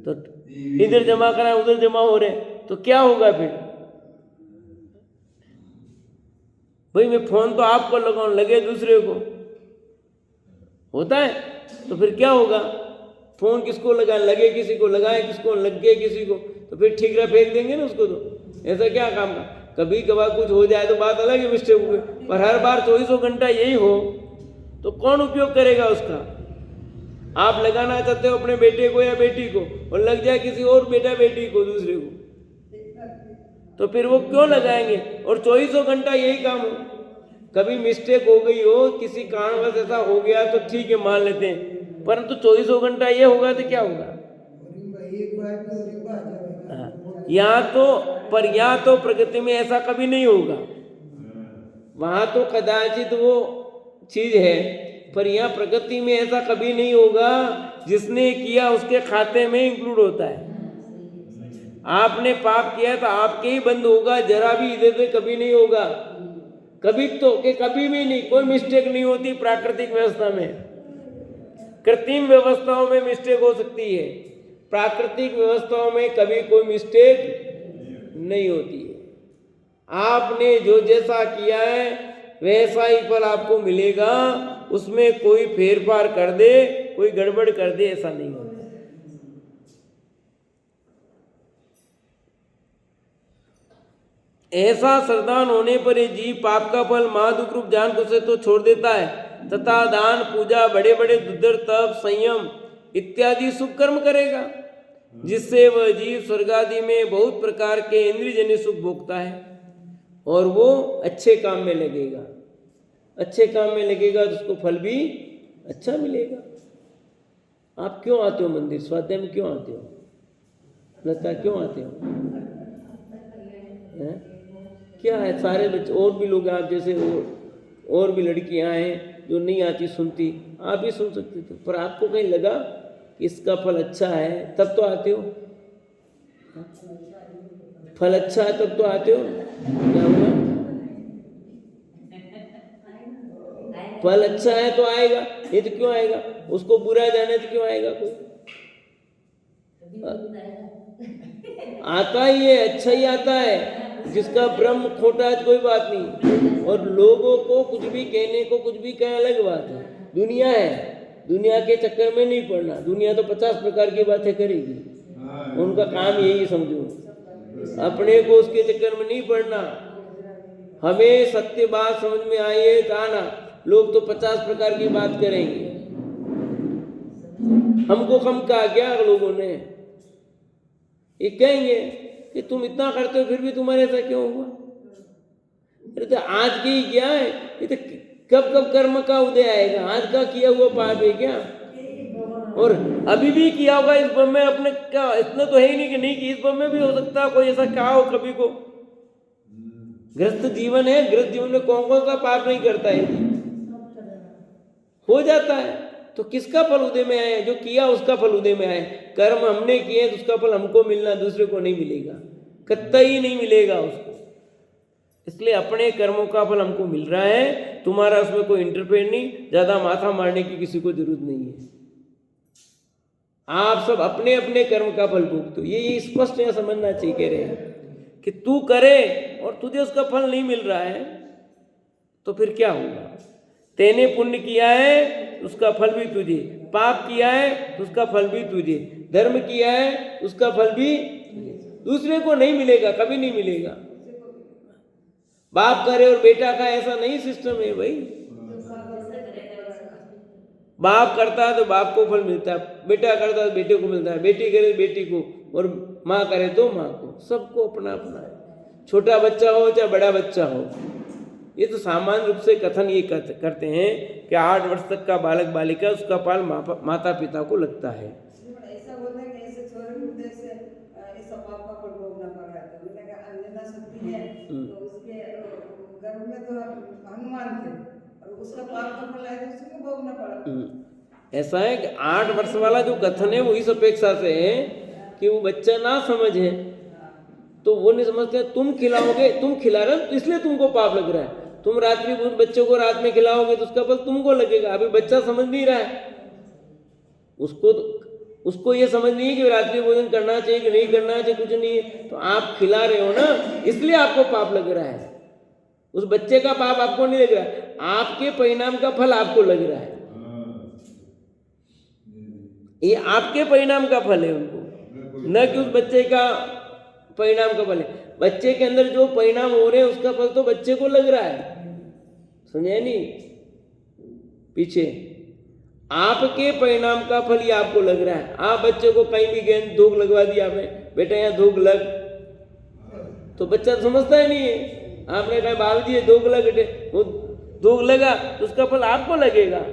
तो इधर जमा करा उधर जमा हो रहे तो क्या होगा फिर? भाई मैं फोन तो आपको लगाऊं, लगे दूसरे को होता है, तो फिर क्या होगा? फोन किसको लगाए, लगे किसी को, लगाए किसको, लग गए किसी को, तो फिर ठीकरा फेंक देंगे ना उसको। तो ऐसा क्या काम का? कभी कभार कुछ हो जाए तो बात अलग है, मिस्टेक हुए, पर हर बार 24 घंटा यही हो तो कौन उपयोग करेगा उसका? आप लगाना चाहते हो अपने बेटे को या बेटी को और लग जाए किसी और बेटा बेटी को, दूसरे को, तो फिर वो क्यों लगाएंगे? और 24 घंटा यही काम हो। कभी मिस्टेक हो गई हो, किसी कारणवश ऐसा हो गया तो ठीक है मान लेते हैं, परंतु 24 घंटा ये होगा तो क्या होगा? या तो प्रकृति में ऐसा कभी नहीं होगा, वहां तो कदाचित वो चीज है, पर यहाँ प्रकृति में ऐसा कभी नहीं होगा। जिसने किया उसके खाते में इंक्लूड होता है। आपने पाप किया तो आपके ही बंद होगा, जरा भी इधर से कभी नहीं होगा। कभी तो कि कभी भी नहीं, कोई मिस्टेक नहीं होती प्राकृतिक व्यवस्था में। कृत्रिम व्यवस्थाओं में मिस्टेक हो सकती है, प्राकृतिक व्यवस्थाओं में कभी कोई मिस्टेक नहीं होती है। आपने जो जैसा किया है वैसा ही फल आपको मिलेगा, उसमें कोई फेरफार कर दे, कोई गड़बड़ कर दे, ऐसा नहीं होता। ऐसा श्रद्धान होने पर ये जीव पाप का फल महादुख रूप जान को से तो छोड़ देता है तथा दान पूजा बड़े बड़े दुर्धर तप संयम इत्यादि शुभ कर्म करेगा, जिससे वह जीव स्वर्ग आदि में बहुत प्रकार के इंद्रियजन्य सुख भोगता है और वो अच्छे काम में लगेगा। अच्छे काम में लगेगा तो उसको फल भी अच्छा मिलेगा। आप क्यों आते हो मंदिर, स्वाध्याय में क्यों आते हो? लता क्यों आते हो? क्या है, सारे बच्चे और भी लोग आप जैसे और भी लड़कियां हैं जो नहीं आती सुनती, आप भी सुन सकते थे, पर आपको कहीं लगा कि इसका फल अच्छा है तब तो आते हो? फल अच्छा है तब तो आते हो? क्या हुआ? फल अच्छा है तो आएगा, ये तो क्यों आएगा? उसको बुरा जाने तो क्यों आएगा? कोई आता ही है, अच्छा ही आता है। जिसका ब्रह्म खोटा है तो कोई बात नहीं, और लोगों को कुछ भी कहने को कुछ भी कहे अलग बात है। दुनिया है, दुनिया के चक्कर में नहीं पड़ना। दुनिया तो 50 प्रकार की बातें करेगी, उनका काम यही समझो। अपने को उसके चक्कर में नहीं पड़ना। हमें सत्य बात समझ में आई है तो आना, लोग तो 50 प्रकार की बात करेंगे। हमको कम कहा क्या लोगों ने? ये कहेंगे कि तुम इतना करते हो फिर भी तुम्हारे ऐसा क्यों हुआ? अरे तो आज की ही क्या है, ये तो कब कब कर्म का उदय आएगा? आज का किया हुआ पाप है क्या? और अभी भी किया होगा इस ब्रह्म में अपने का, इतना तो है ही नहीं कि नहीं कि इस ब्रह्म में भी हो सकता कोई ऐसा कहा हो कभी को। ग्रस्त जीवन है, ग्रस्त जीवन में कौन कौन सा पाप नहीं करता है, हो जाता है। तो किसका फल उदय में आया? जो किया उसका फल उदय में आया। कर्म हमने किए तो उसका फल हमको मिलना, दूसरे को नहीं मिलेगा, कतई नहीं मिलेगा उसको। इसलिए अपने कर्मों का फल हमको मिल रहा है, तुम्हारा उसमें कोई इंटरफेयर नहीं, ज़्यादा माथा मारने की किसी को जरूरत नहीं है। आप सब अपने अपने कर्म का फल भोगते हो, ये स्पष्ट यहाँ समझना चाहिए। कह रहे हैं कि तू करे और तुझे उसका फल नहीं मिल रहा है तो फिर क्या होगा? तेने पुण्य किया है उसका फल भी तुझे, पाप किया है उसका फल भी तुझे, धर्म किया है उसका फल भी दूसरे को नहीं मिलेगा, कभी नहीं मिलेगा। बाप करे और बेटा का ऐसा नहीं सिस्टम है भाई। बाप करता है तो बाप को फल मिलता है, बेटा करता है तो बेटे को मिलता है, बेटी करे तो बेटी को, और माँ करे तो माँ को। सबको अपना अपना है, छोटा बच्चा हो चाहे बड़ा बच्चा हो। ये तो सामान्य रूप से कथन ये करते हैं कि 8 वर्ष तक का बालक बालिका उसका फल माता पिता को लगता है। ऐसा बोलते हैं कि ऐसे छोरे मुद्दे से ऐसा पाप का फल भोगना पड़ रहा है। मैंने कहा अन्यथा शक्ति है तो उसके गर्भ में तो हनुमान थे और उसका पाप का फल आया तो उसको भोगना पड़ा। ऐसा है कि 8 वर्ष वाला जो कथन है वो इस अपेक्षा से है कि वो बच्चा ना समझे, तो वो नहीं समझते तुम खिलाओगे, तुम खिला रहे हो इसलिए तुमको पाप लग रहा है। तुम रात्रि भोजन बच्चों को रात में खिलाओगे तो उसका फल तुमको लगेगा। अभी बच्चा समझ नहीं रहा है, उसको ये समझ नहीं है कि रात्रि भोजन करना चाहिए कि नहीं करना चाहिए, कुछ नहीं है। तो आप खिला रहे हो ना, इसलिए आपको पाप लग रहा है। उस बच्चे का पाप आपको नहीं लग रहा है, आपके परिणाम का फल आपको लग रहा है। ये आपके परिणाम का फल है उनको, न कि उस बच्चे का परिणाम का फल है। बच्चे के अंदर जो परिणाम हो रहे हैं उसका फल तो बच्चे को लग रहा है, समझे नहीं? पीछे आपके परिणाम का फल ही आपको लग रहा है। आप बच्चे को कहीं भी गेंद धूक लगवा दिया आपने, बेटा यहाँ धूक लग, तो बच्चा समझता ही नहीं है। आपने कहा बाबूजी धूक लग, वो धूक लगा तो उसका फल आपको लगेगा।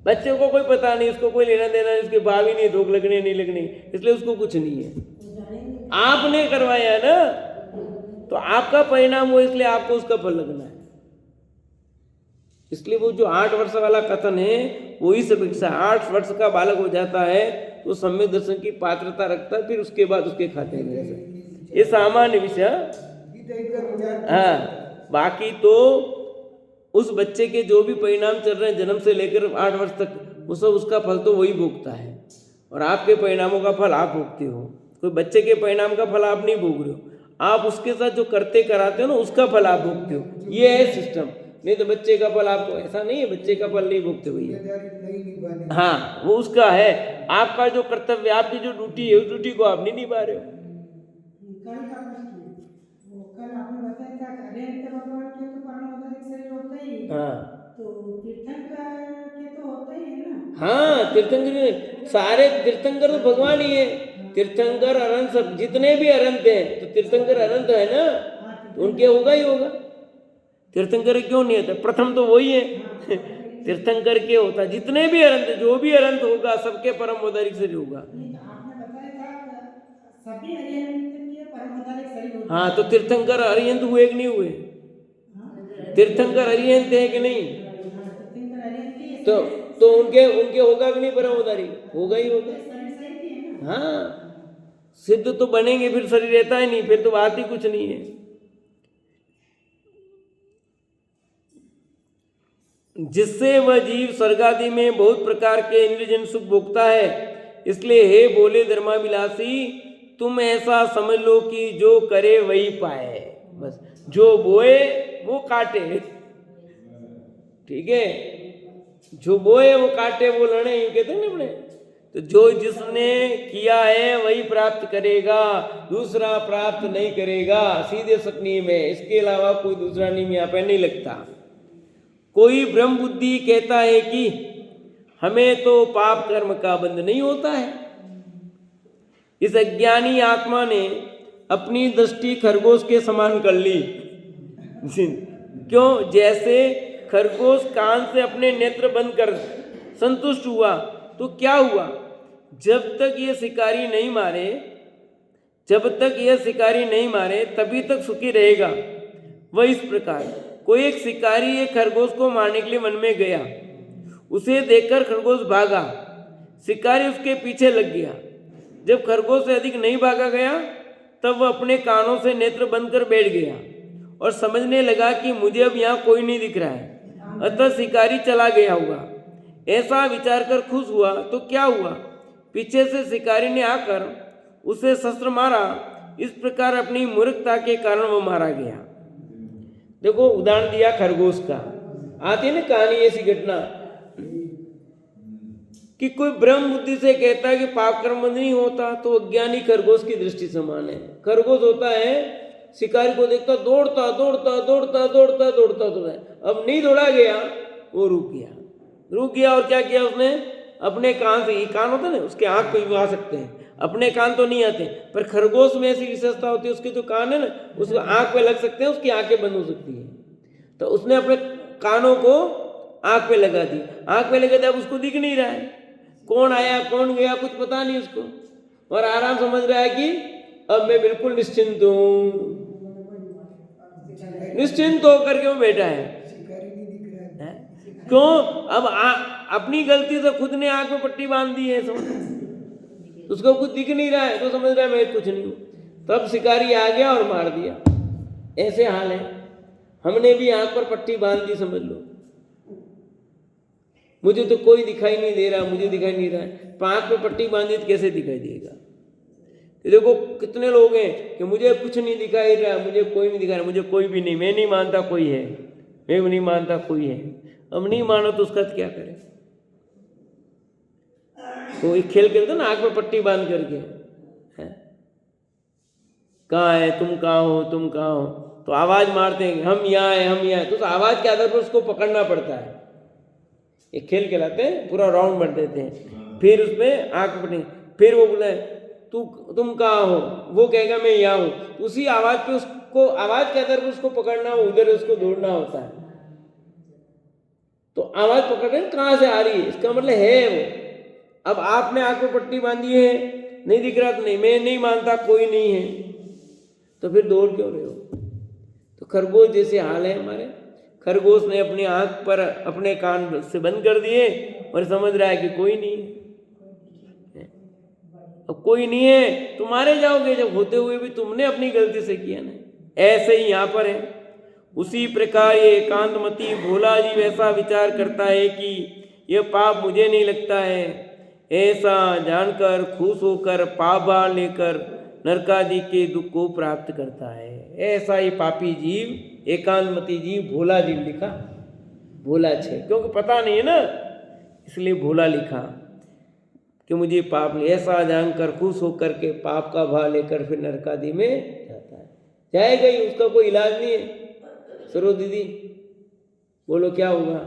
बच्चे को कोई पता नहीं, उसको कोई लेना देना नहीं, उसके भाव ही नहीं धूक लगने नहीं लगने, इसलिए उसको कुछ नहीं है। आपने करवाया ना, तो आपका परिणाम हो, इसलिए आपको उसका फल लगना है। इसलिए वो जो 8 वर्ष वाला कथन है वो इस अपेक्षा 8 वर्ष का बालक हो जाता है तो सम्यक दर्शन की पात्रता रखता है, फिर उसके बाद उसके खाते में। ये सामान्य विषय। हाँ, बाकी तो उस बच्चे के जो भी परिणाम चल रहे हैं जन्म से लेकर 8 वर्ष तक, वो सब उसका फल तो वही भोगता है, और आपके परिणामों का फल आप भोगते हो। कोई बच्चे के परिणाम का फल आप नहीं भोग रहे हो, आप उसके साथ जो करते कराते हो ना उसका फल आप भोगते हो। ये है सिस्टम। नहीं तो बच्चे का फल आपको, ऐसा नहीं है बच्चे का फल नहीं भोगते भैया। हाँ, वो उसका है। आपका जो कर्तव्य, आपकी जो ड्यूटी है उस ड्यूटी को आप नहीं निभा रहे हो। कल आपने बताया था अरिहंत भगवान के तो परमोदरिक शरीर होता ही, हाँ, तो तीर्थंकर के तो होता ही है ना। हाँ, तीर्थंकर, सारे तीर्थंकर तो भगवान ही है। तीर्थंकर अनंत, सब जितने भी अनंत हैं तो तीर्थंकर अनंत है ना, तो उनके होगा ही होगा। तीर्थंकर क्यों नहीं होता? प्रथम तो वही है। तीर्थंकर के होता, जितने भी अनंत, जो भी अनंत होगा सबके परम औदारिक शरीर होगा। आपने बताया था सभी अरिहंत के परम औदारिक शरीर होते हैं। हाँ, तो तीर्थंकर अरिहंत हुए कि नहीं हुए? तीर्थंकर अरिहंत है कि नहीं? तो उनके होगा कि नहीं परम औदारिक? होगा ही होगा। हाँ, सिद्ध तो बनेंगे, फिर शरीर रहता ही नहीं, फिर तो बात ही कुछ नहीं है। जिससे वह जीव स्वर्ग आदि में बहुत प्रकार के इंद्रियजन सुख भोगता है। इसलिए हे बोले धर्माभिलाषी, तुम ऐसा समझ लो कि जो करे वही पाए। बस जो बोए वो काटे, ठीक है? जो बोए वो काटे, वो लड़े, यूं कहते हैं ना अपने। तो जो जिसने किया है वही प्राप्त करेगा, दूसरा प्राप्त नहीं करेगा। सीधे सक नियम है, इसके अलावा कोई दूसरा नियम यहाँ पे नहीं लगता। कोई ब्रह्म बुद्धि कहता है कि हमें तो पाप कर्म का बंध नहीं होता है। इस अज्ञानी आत्मा ने अपनी दृष्टि खरगोश के समान कर ली। क्यों? जैसे खरगोश कान से अपने नेत्र बंद कर संतुष्ट हुआ तो क्या हुआ? जब तक ये शिकारी नहीं मारे तभी तक सुखी रहेगा। वह इस प्रकार कोई एक शिकारी एक खरगोश को मारने के लिए वन में गया। उसे देखकर खरगोश भागा, शिकारी उसके पीछे लग गया। जब खरगोश से अधिक नहीं भागा गया तब वह अपने कानों से नेत्र बंद कर बैठ गया और समझने लगा कि मुझे अब यहाँ कोई नहीं दिख रहा है, अतः शिकारी चला गया होगा। ऐसा विचार कर खुश हुआ तो क्या हुआ, पीछे से शिकारी ने आकर उसे शस्त्र मारा। इस प्रकार अपनी मूर्खता के कारण वो मारा गया। देखो उदाहरण दिया खरगोश का। आती है ना कहानी ऐसी घटना कि कोई ब्रह्म बुद्धि से कहता है कि पाप कर्म नहीं होता, तो अज्ञानी खरगोश की दृष्टि समान है। खरगोश होता है शिकारी को देखता दौड़ता दौड़ता दौड़ता दौड़ता दौड़ता दौड़ता, अब नहीं दौड़ा गया, वो रुक गया और क्या किया उसने, अपने कान से, ये कान होता है ना, उसके आंख पे भी आ सकते हैं, अपने कान तो नहीं आते, पर खरगोश में ऐसी विशेषता होती है, उसके जो कान है ना, उसको आंख पे लग सकते हैं, उसकी आंखें बंद हो सकती है। तो उसने अपने कानों को आंख पे लगा दी, आंख पे लगा दिया, अब उसको दिख नहीं रहा है, कौन आया कौन गया कुछ पता नहीं उसको, और आराम समझ रहा है कि अब मैं बिल्कुल निश्चिंत हूं, निश्चिंत होकर के वो बैठा है। क्यों, अब अपनी गलती से खुद ने आंख में पट्टी बांध दी है, समझ, उसको कुछ दिख नहीं रहा है, तो समझ रहा है मैं कुछ नहीं हूं। तब शिकारी आ गया और मार दिया। ऐसे हाल है, हमने भी आंख पर पट्टी बांध दी, समझ लो, मुझे तो कोई दिखाई नहीं दे रहा, मुझे दिखाई नहीं रहा है, आंख पे पट्टी बांधी तो कैसे दिखाई देगा। तो देखो कितने लोग हैं कि मुझे कुछ नहीं दिखाई रहा, मुझे कोई नहीं दिखा रहा, मुझे कोई भी नहीं, मैं नहीं मानता कोई है, मैं नहीं मानता कोई है। अब नहीं मानो तो उसका क्या करे, तो एक खेल खेलते ना आंख में पट्टी बांध करके, कहाँ है तुम, कहाँ हो तुम, कहाँ हो, तो आवाज मारते हैं हम यहाँ है हम यहाँ है, तो उस आवाज के आधार पर उसको पकड़ना पड़ता है। एक खेल खिलाते हैं, पूरा राउंड भर देते हैं, फिर उसमें आंख पट्टी, फिर वो बोले तुम कहाँ हो, वो कहेगा मैं यहाँ हूँ, तो उसी आवाज पे उसको, आवाज के आधार पर उसको पकड़ना, उधर उसको दौड़ना होता है। तो आवाज पकड़ रहे कहाँ से आ रही है, इसका मतलब है वो। अब आपने आंख में पट्टी बांधी है, नहीं दिख रहा तो नहीं, मैं नहीं मानता कोई नहीं है, तो फिर दौड़ क्यों रहे हो। तो खरगोश जैसे हाल है हमारे, खरगोश ने अपनी आंख पर अपने कान से बंद कर दिए और समझ रहा है कि कोई नहीं है। अब कोई नहीं है तो मारे जाओगे, जब होते हुए भी तुमने अपनी गलती से किया ना। ऐसे ही यहाँ पर है। उसी प्रकार ये एकांतमती भोला जी वैसा विचार करता है कि यह पाप मुझे नहीं लगता है, ऐसा जानकर खुश होकर पाप भार लेकर नरकादि के दुख को प्राप्त करता है। ऐसा ही पापी जीव एकांतमती जीव भोला जीव लिखा, भोला छे, क्योंकि पता नहीं है ना, इसलिए भोला लिखा कि मुझे पाप नहीं, ऐसा जानकर खुश होकर के पाप का भाव लेकर फिर नरकादि में जाता है। जाएगा ही, उसका कोई इलाज नहीं है। सरो दीदी बोलो क्या होगा।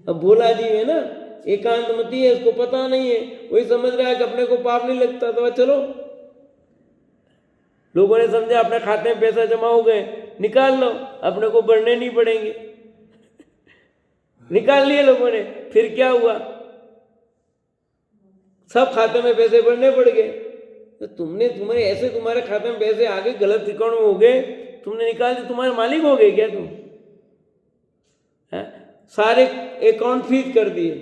अब भोला जीव है ना, एकांतमती है, उसको पता नहीं है, वही समझ रहा है कि अपने को पाप नहीं लगता, तो चलो लोगों ने समझा अपने खाते में पैसा जमा हो गए, निकाल लो, अपने को भरने नहीं पड़ेंगे। निकाल लिए लोगों ने, फिर क्या हुआ, सब खाते में पैसे भरने पड़ गए। तो तुम्हारे ऐसे तुम्हारे खाते में पैसे आ गए, गलत अकाउंट में हो गए, तुमने निकाल दिए, तुम्हारे मालिक हो गए क्या तुम, सारे अकाउंट फ्रीज कर दिए,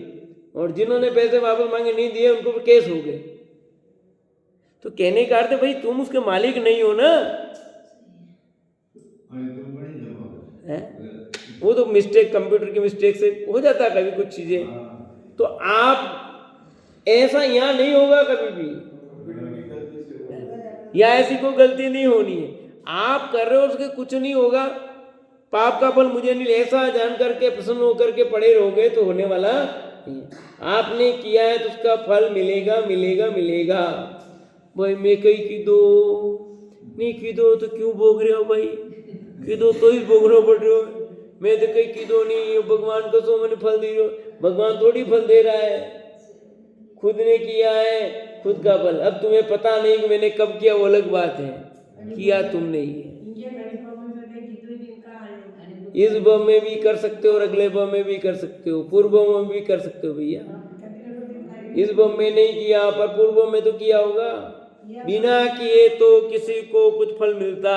और जिन्होंने पैसे वापस मांगे नहीं दिए उनको भी केस हो गए। तो कहने का अर्थ भाई तुम उसके मालिक नहीं हो ना, वो तो मिस्टेक, कंप्यूटर की मिस्टेक से हो जाता है कभी कुछ चीजें, तो आप ऐसा यहाँ नहीं होगा कभी भी, या ऐसी कोई गलती नहीं होनी है। आप कर रहे हो उसके कुछ नहीं होगा, पाप का फल मुझे नहीं, ऐसा जान करके प्रसन्न होकर के पड़े रहोगे तो होने वाला नहीं। आपने किया है तो उसका फल मिलेगा मिलेगा मिलेगा। भाई मैं कहीं की दो नहीं की दो तो क्यों भोग रहे हो भाई, की दो तो ही भोगना पड़ रहे हो, मैं तो कहीं की दो नहीं, भगवान को सो मैंने फल दे रहे हो, भगवान थोड़ी फल दे रहा है, खुद ने किया है, खुद का फल। अब तुम्हें पता नहीं कि मैंने कब किया, वो अलग बात है, किया तुमने ही है। इस भव में भी कर सकते हो और अगले भव में भी कर सकते हो, पूर्व भव में भी कर सकते हो भैया। इस भव में नहीं किया पर पूर्व में तो किया होगा। बिना किए तो किसी को कुछ फल मिलता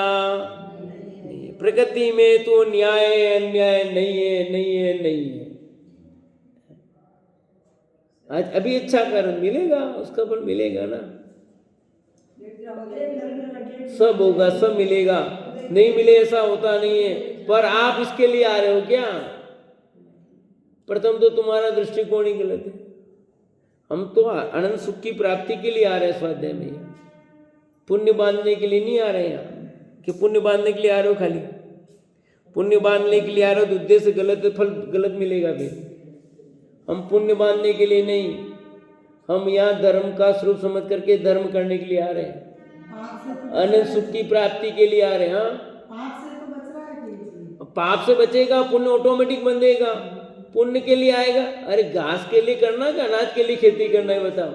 नहीं। प्रकृति में तो न्याय अन्याय नहीं है, नहीं है, नहीं है। आज अभी अच्छा कर्म मिलेगा, उसका फल मिलेगा ना, सब होगा, सब मिलेगा। नहीं मिले ऐसा होता नहीं है, पर आप इसके लिए आ रहे हो क्या? प्रथम तो तुम्हारा दृष्टिकोण ही गलत है। हम तो अनंत सुख की प्राप्ति के लिए आ रहे हैं स्वाध्याय में, पुण्य बांधने के लिए नहीं आ रहे हैं यहाँ। कि पुण्य बांधने के लिए आ रहे हो, खाली पुण्य बांधने के लिए आ रहे हो तो उद्देश्य गलत है, फल गलत मिलेगा फिर। हम पुण्य बांधने के लिए नहीं, हम यहाँ धर्म का स्वरूप समझ करके धर्म करने के लिए आ रहे हैं, अनंत सुख की प्राप्ति के लिए आ रहे हैं। हाँ, पाप से बचेगा, पुण्य ऑटोमेटिक बंधेगा, पुण्य के लिए आएगा। अरे घास के लिए करना कि अनाज के लिए खेती करना है बताओ?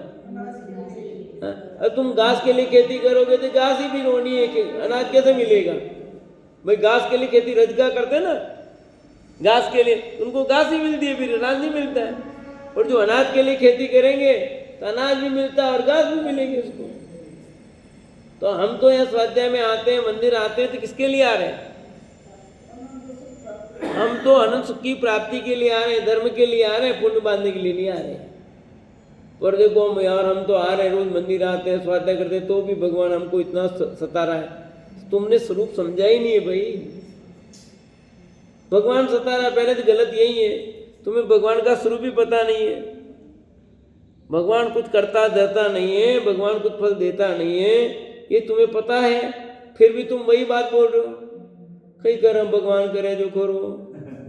अब तुम घास के लिए खेती करोगे तो घास ही भी रोनी है, कि अनाज कैसे मिलेगा भाई? घास के लिए खेती रजगा करते ना, घास के लिए उनको घास ही मिलती है, फिर अनाज नहीं मिलता है। और जो अनाज के लिए खेती करेंगे तो अनाज भी मिलता है और घास भी मिलेगी उसको। तो हम तो यहाँ स्वाध्याय में आते हैं, मंदिर आते हैं, तो किसके लिए आ रहे हैं? हम तो अनंत सुख की प्राप्ति के लिए आ रहे हैं, धर्म के लिए आ रहे हैं, पुण्य बांधने के लिए नहीं आ रहे हैं। पर देखो यार, हम तो आ रहे हैं, रोज मंदिर आते हैं, स्वाध्याय करते हैं, तो भी भगवान हमको इतना सता रहा है। तुमने स्वरूप समझा ही नहीं है भाई। भगवान सता रहा है, पहले तो गलत यही है, तुम्हें भगवान का स्वरूप भी पता नहीं है। भगवान कुछ करता देता नहीं है, भगवान कुछ फल देता नहीं है, ये तुम्हें पता है, फिर भी तुम वही बात बोल रहे हो, कहीं करम भगवान करे जो करो।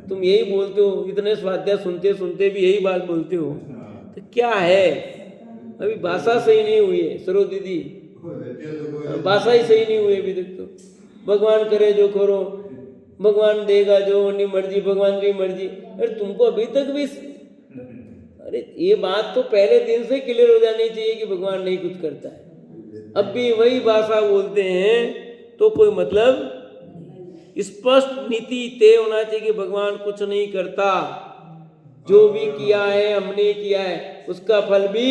तुम यही बोलते हो, इतने स्वाध्याय सुनते सुनते भी यही बात बोलते हो, तो क्या है? अभी भाषा सही नहीं हुई है सरो दीदी, भाषा ही सही नहीं हुई अभी तक। तो भगवान करे जो करो, भगवान देगा जो अपनी मर्जी, भगवान की मर्जी। अरे तुमको अभी तक भी, अरे ये बात तो पहले दिन से क्लियर हो जानी चाहिए कि भगवान नहीं कुछ करता है। अब भी वही भाषा बोलते हैं तो कोई मतलब, स्पष्ट नीति तय होना चाहिए कि भगवान कुछ नहीं करता, जो भी किया है हमने किया है, उसका फल भी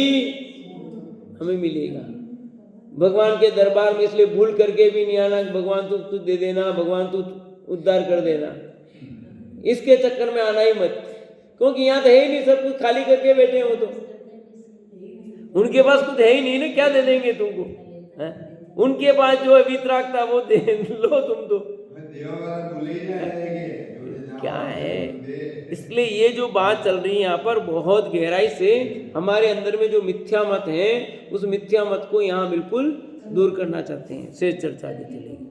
हमें मिलेगा। भगवान के दरबार में इसलिए भूल करके भी नहीं आना, भगवान तू दे देना, भगवान तू उद्धार कर देना, इसके चक्कर में आना ही मत। क्योंकि यहाँ तो है ही नहीं, सब कुछ खाली करके बैठे हैं वो तो, उनके पास कुछ है ही नहीं ना, क्या दे देंगे तुमको? है? उनके पास जो है वितरागता वो दे लो तुम तो, क्या है? इसलिए ये जो बात चल रही है यहाँ पर बहुत गहराई से हमारे अंदर में जो मिथ्या मत है, उस मिथ्या मत को यहाँ बिल्कुल दूर करना चाहते हैं। शेष चर्चा आगे चलेगी।